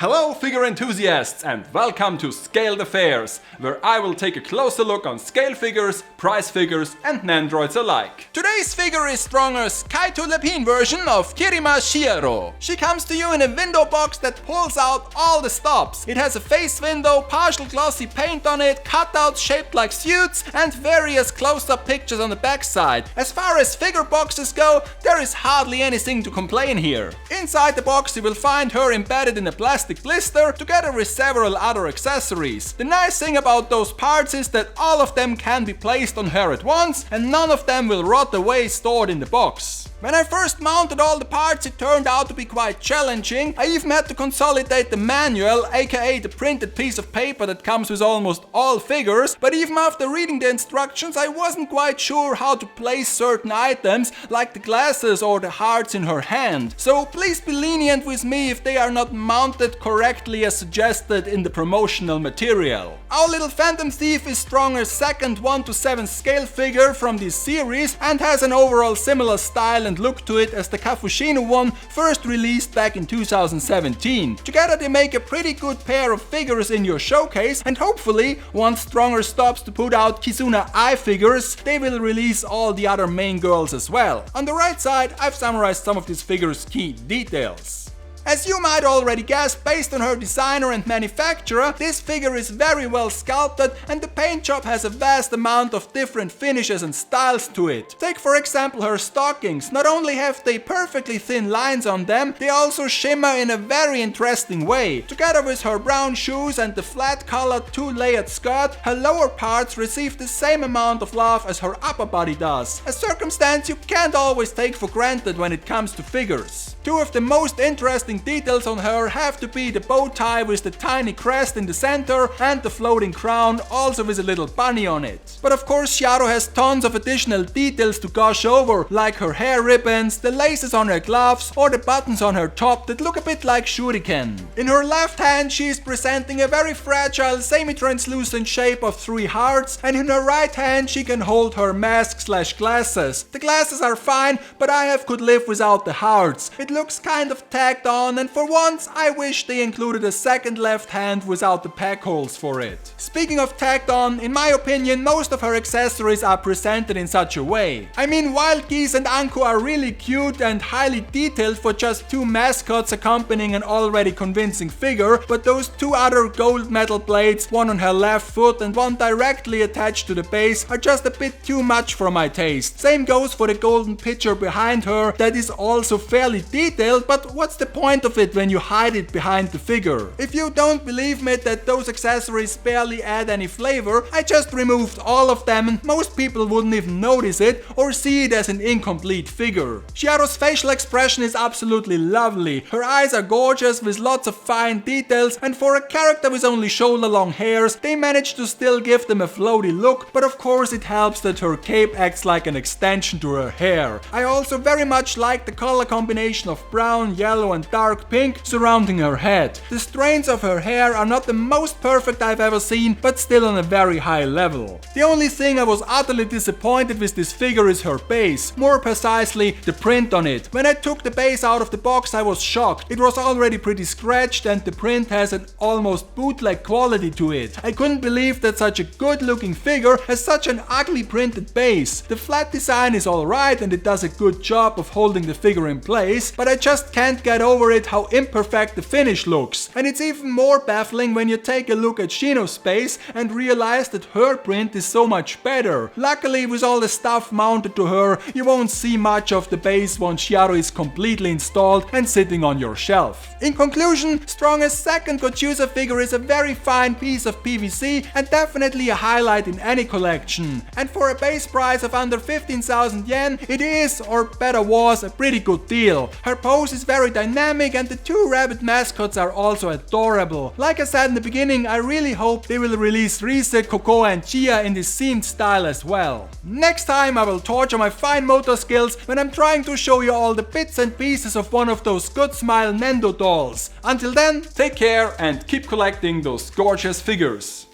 Hello figure enthusiasts and welcome to Scaled Affairs, where I will take a closer look on scale figures, price figures and Nendoroids alike. Today's figure is Stronger's Kaito Lepine version of Kirima Syaro. She comes to you in a window box that pulls out all the stops. It has a face window, partial glossy paint on it, cutouts shaped like suits and various close-up pictures on the backside. As far as figure boxes go, there is hardly anything to complain here. Inside the box you will find her embedded in a plastic blister together with several other accessories. The nice thing about those parts is that all of them can be placed on her at once and none of them will rot away stored in the box. When I first mounted all the parts it turned out to be quite challenging. I even had to consolidate the manual, aka the printed piece of paper that comes with almost all figures, but even after reading the instructions I wasn't quite sure how to place certain items like the glasses or the hearts in her hand. So please be lenient with me if they are not mounted correctly as suggested in the promotional material. Our little Phantom Thief is Stronger's second 1:7 scale figure from this series and has an overall similar style and look to it as the Kafushino one first released back in 2017. Together they make a pretty good pair of figures in your showcase, and hopefully once Stronger stops to put out Kizuna Eye figures, they will release all the other main girls as well. On the right side I've summarized some of this figure's key details. As you might already guess, based on her designer and manufacturer, this figure is very well sculpted and the paint job has a vast amount of different finishes and styles to it. Take for example her stockings. Not only have they perfectly thin lines on them, they also shimmer in a very interesting way. Together with her brown shoes and the flat colored 2-layered skirt, her lower parts receive the same amount of love as her upper body does. A circumstance you can't always take for granted when it comes to figures. Two of the most interesting details on her have to be the bow tie with the tiny crest in the center and the floating crown, also with a little bunny on it. But of course Syaro has tons of additional details to gush over, like her hair ribbons, the laces on her gloves or the buttons on her top that look a bit like shuriken. In her left hand she is presenting a very fragile semi-translucent shape of 3 hearts, and in her right hand she can hold her mask/glasses. The glasses are fine, but I could live without the hearts. It looks kind of tacked on, and for once I wish they included a second left hand without the pack holes for it. Speaking of tacked on, in my opinion most of her accessories are presented in such a way. I mean, Wild Geese and Anko are really cute and highly detailed for just 2 mascots accompanying an already convincing figure, but those 2 other gold metal plates, one on her left foot and one directly attached to the base, are just a bit too much for my taste. Same goes for the golden pitcher behind her that is also fairly detailed, but what's the point of it when you hide it behind the figure? If you don't believe me that those accessories barely add any flavor, I just removed all of them and most people wouldn't even notice it or see it as an incomplete figure. Syaro's facial expression is absolutely lovely. Her eyes are gorgeous with lots of fine details, and for a character with only shoulder long hairs, they managed to still give them a floaty look, but of course it helps that her cape acts like an extension to her hair. I also very much like the color combination of brown, yellow and dark pink surrounding her head. The strands of her hair are not the most perfect I've ever seen, but still on a very high level. The only thing I was utterly disappointed with this figure is her base, more precisely the print on it. When I took the base out of the box I was shocked. It was already pretty scratched and the print has an almost bootleg quality to it. I couldn't believe that such a good looking figure has such an ugly printed base. The flat design is alright and it does a good job of holding the figure in place, but I just can't get over it how imperfect the finish looks. And it's even more baffling when you take a look at Shino's base and realize that her print is so much better. Luckily with all the stuff mounted to her, you won't see much of the base once Syaro is completely installed and sitting on your shelf. In conclusion, Stronger's second Gochusa figure is a very fine piece of PVC and definitely a highlight in any collection. And for a base price of under 15,000 yen, it is, or better was, a pretty good deal. Her pose is very dynamic and the 2 rabbit mascots are also adorable. Like I said in the beginning, I really hope they will release Rise, Coco and Chia in this themed style as well. Next time I will torture my fine motor skills when I'm trying to show you all the bits and pieces of one of those Good Smile Nendo dolls. Until then, take care and keep collecting those gorgeous figures.